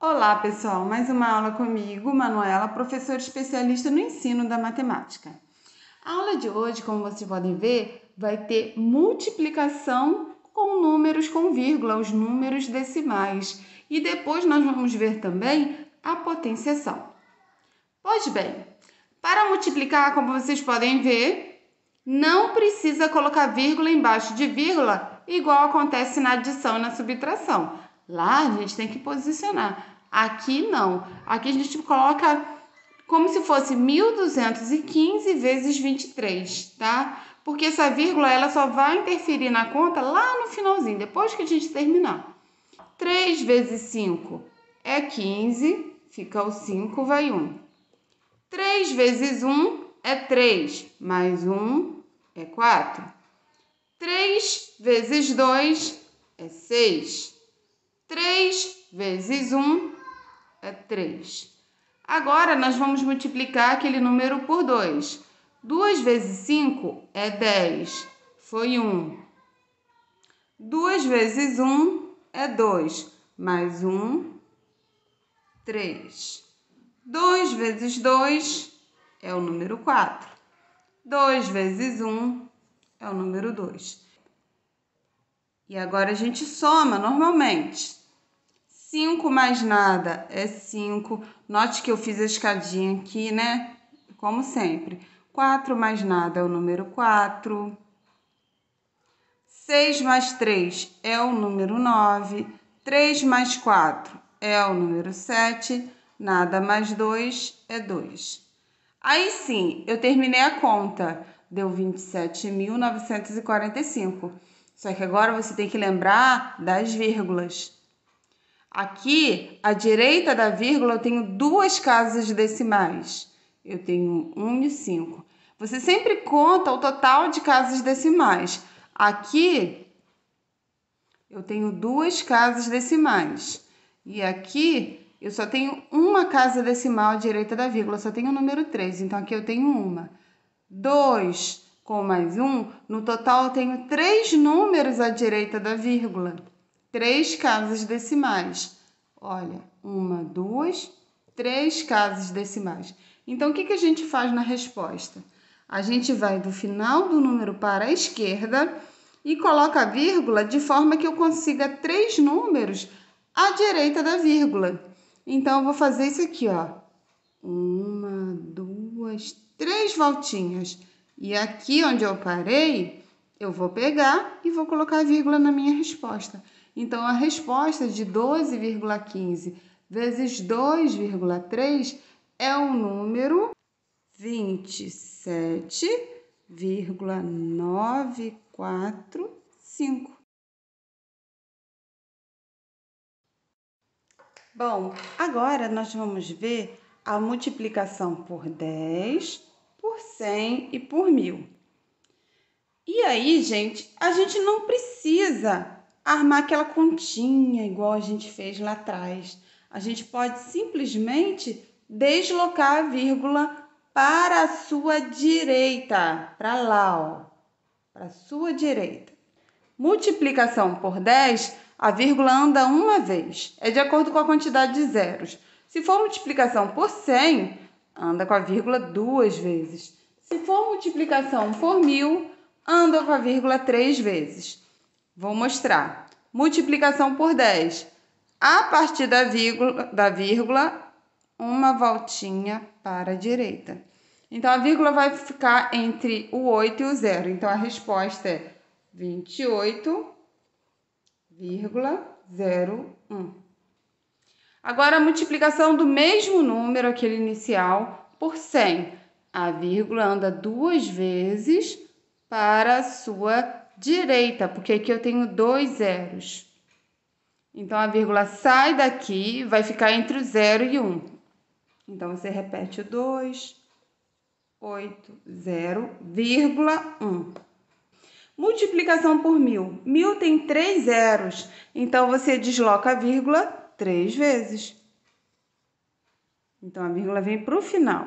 Olá, pessoal! Mais uma aula comigo, Manuela, professora especialista no ensino da matemática. A aula de hoje, como vocês podem ver, vai ter multiplicação com números com vírgula, os números decimais. E depois nós vamos ver também a potenciação. Pois bem, para multiplicar, como vocês podem ver, não precisa colocar vírgula embaixo de vírgula, igual acontece na adição e na subtração. Lá a gente tem que posicionar. Aqui não. Aqui a gente coloca como se fosse 1.215 vezes 23, tá? Porque essa vírgula ela só vai interferir na conta lá no finalzinho, depois que a gente terminar. 3 vezes 5 é 15, fica o 5, vai 1. 3 vezes 1 é 3, mais 1 é 4. 3 vezes 2 é 6. 3 vezes 1 é 3. Agora, nós vamos multiplicar aquele número por 2. 2 vezes 5 é 10, foi 1. 2 vezes 1 é 2, mais 1, 3. 2 vezes 2 é o número 4. 2 vezes 1 é o número 2. E agora a gente soma normalmente. 5 mais nada é 5. Note que eu fiz a escadinha aqui, né? Como sempre. 4 mais nada é o número 4. 6 mais 3 é o número 9. 3 mais 4 é o número 7. Nada mais 2 é 2. Aí sim, eu terminei a conta. Deu 27.945. Só que agora você tem que lembrar das vírgulas. Aqui, à direita da vírgula, eu tenho duas casas decimais. Eu tenho 1 e 5. Você sempre conta o total de casas decimais. Aqui, eu tenho duas casas decimais. E aqui, eu só tenho uma casa decimal à direita da vírgula, só tenho o número 3. Então, aqui eu tenho uma. 2 com mais 1, no total eu tenho 3 números à direita da vírgula. 3 casas decimais. Olha, 1, 2, 3 casas decimais. Então, o que a gente faz na resposta? A gente vai do final do número para a esquerda e coloca a vírgula de forma que eu consiga 3 números à direita da vírgula. Então, eu vou fazer isso aqui, ó. 1, 2, 3 voltinhas. E aqui onde eu parei, eu vou pegar e vou colocar a vírgula na minha resposta. Então, a resposta de 12,15 vezes 2,3 é o número 27,945. Bom, agora nós vamos ver a multiplicação por 10, por 100 e por 1.000. E aí, gente, a gente não precisa armar aquela continha igual a gente fez lá atrás. A gente pode simplesmente deslocar a vírgula para a sua direita, para lá, ó, para a sua direita. Multiplicação por 10, a vírgula anda uma vez, é de acordo com a quantidade de zeros. Se for multiplicação por 100, anda com a vírgula 2 vezes. Se for multiplicação por 1.000, anda com a vírgula 3 vezes. Vou mostrar. Multiplicação por 10. A partir da vírgula, uma voltinha para a direita. Então, a vírgula vai ficar entre o 8 e o 0. Então, a resposta é 28,01. Agora, a multiplicação do mesmo número, aquele inicial, por 100. A vírgula anda 2 vezes para a sua direita, porque aqui eu tenho 2 zeros. Então, a vírgula sai daqui, vai ficar entre o 0 e 1. Então, você repete o 2, 8, 0,1. Multiplicação por 1.000. 1.000 tem 3 zeros, então você desloca a vírgula 3 vezes. Então, a vírgula vem para o final.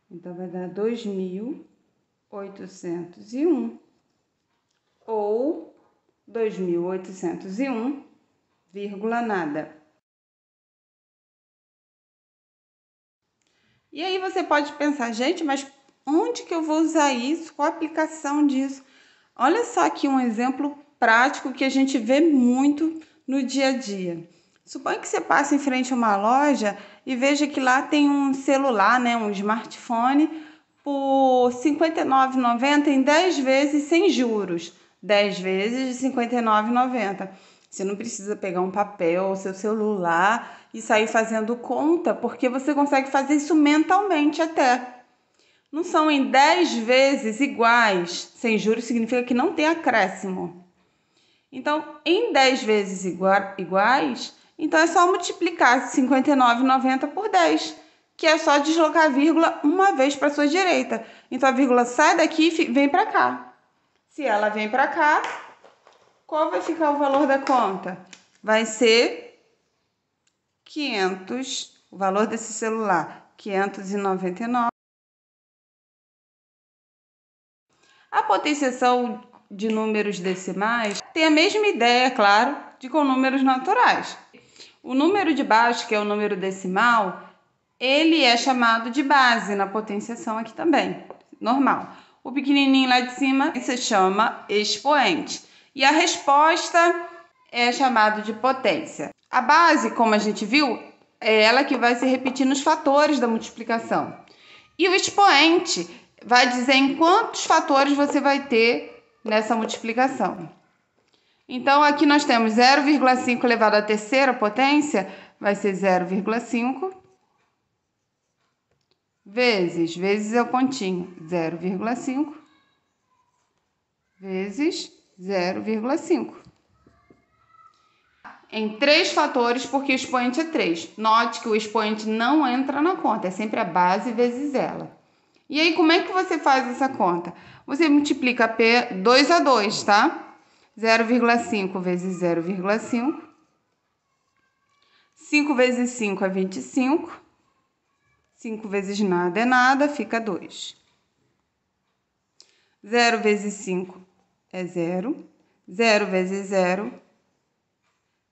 Então, vai dar 2.801 ou 2.801, vírgula nada. E aí você pode pensar, gente, mas onde que eu vou usar isso? Qual a aplicação disso? Olha só aqui um exemplo prático que a gente vê muito no dia a dia. Suponha que você passe em frente a uma loja e veja que lá tem um celular, né, um smartphone, por R$ 59,90 em 10 vezes sem juros. 10 vezes de R$ 59,90. Você não precisa pegar um papel, seu celular e sair fazendo conta, porque você consegue fazer isso mentalmente até. Não são em 10 vezes iguais, sem juros significa que não tem acréscimo. Então, em 10 vezes iguais, então é só multiplicar R$ 59,90 por 10, que é só deslocar a vírgula uma vez para a sua direita. Então, a vírgula sai daqui e vem para cá. Se ela vem para cá, qual vai ficar o valor da conta? Vai ser 500, o valor desse celular, 599. A potenciação de números decimais tem a mesma ideia, claro, de com números naturais. O número de baixo, que é o número decimal, ele é chamado de base na potenciação aqui também, normal. O pequenininho lá de cima se chama expoente. E a resposta é chamado de potência. A base, como a gente viu, é ela que vai se repetir nos fatores da multiplicação. E o expoente vai dizer em quantos fatores você vai ter nessa multiplicação. Então, aqui nós temos 0,5 elevado à terceira potência, vai ser 0,5 vezes é o pontinho, 0,5 vezes 0,5. Em 3 fatores, porque o expoente é 3. Note que o expoente não entra na conta, é sempre a base vezes ela. E aí, como é que você faz essa conta? Você multiplica 2 a 2, tá? 0,5 vezes 0,5. 5 vezes 5 é 25. 5 vezes nada é nada, fica 2. 0 vezes 5 é 0. 0 vezes 0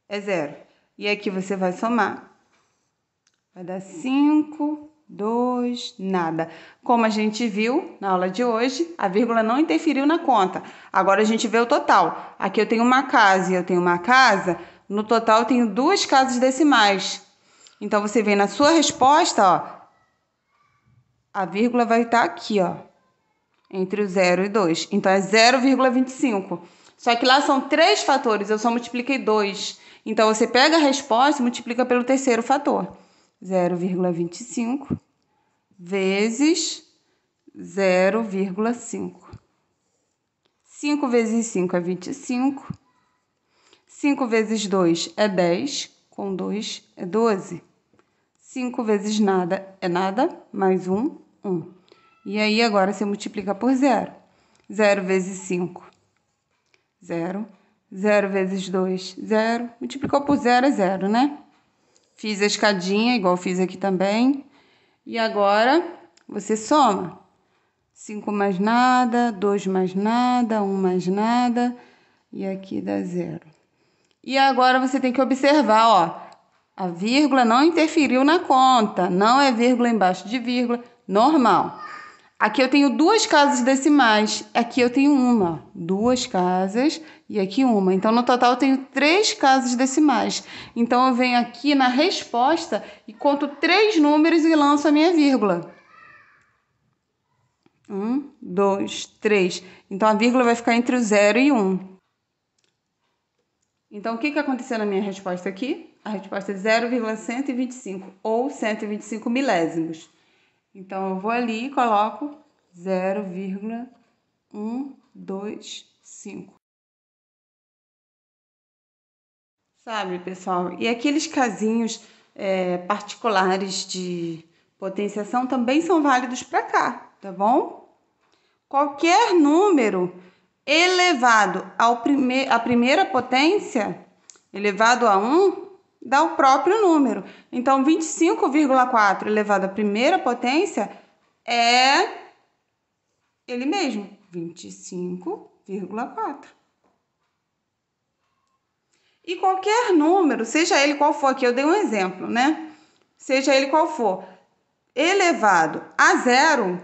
é 0. E aqui você vai somar. Vai dar 5, 2, nada. Como a gente viu na aula de hoje, a vírgula não interferiu na conta. Agora a gente vê o total. Aqui eu tenho uma casa e eu tenho uma casa. No total eu tenho 2 casas decimais. Então você vem na sua resposta, ó. A vírgula vai estar aqui, ó. Entre o 0 e 2. Então é 0,25. Só que lá são 3 fatores, eu só multipliquei 2. Então você pega a resposta e multiplica pelo terceiro fator. 0,25 vezes 0,5. 5 vezes 5 é 25. 5 vezes 2 é 10. Com 2 é 12. 5 vezes nada é nada. Mais 1, 1. E aí agora você multiplica por 0. 0 vezes 5, 0. 0 vezes 2, 0. Multiplicou por 0 é 0, né? Fiz a escadinha, igual fiz aqui também. E agora, você soma. 5 mais nada, 2 mais nada, 1 mais nada. E aqui dá 0. E agora você tem que observar, ó. A vírgula não interferiu na conta. Não é vírgula embaixo de vírgula. Normal. Aqui eu tenho 2 casas decimais. Aqui eu tenho uma. 2 casas e aqui uma. Então, no total, eu tenho 3 casas decimais. Então, eu venho aqui na resposta e conto 3 números e lanço a minha vírgula. 1, 2, 3. Então, a vírgula vai ficar entre o 0 e 1. Então, o que aconteceu na minha resposta aqui? A resposta é 0,125 ou 125 milésimos. Então, eu vou ali e coloco 0,125. Sabe, pessoal? E aqueles casinhos particulares de potenciação também são válidos para cá, tá bom? Qualquer número elevado à primeira potência, elevado a 1, dá o próprio número. Então, 25,4 elevado à primeira potência é ele mesmo, 25,4. E qualquer número, seja ele qual for, aqui eu dei um exemplo, né? Seja ele qual for, elevado a zero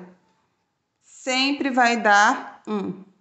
sempre vai dar 1.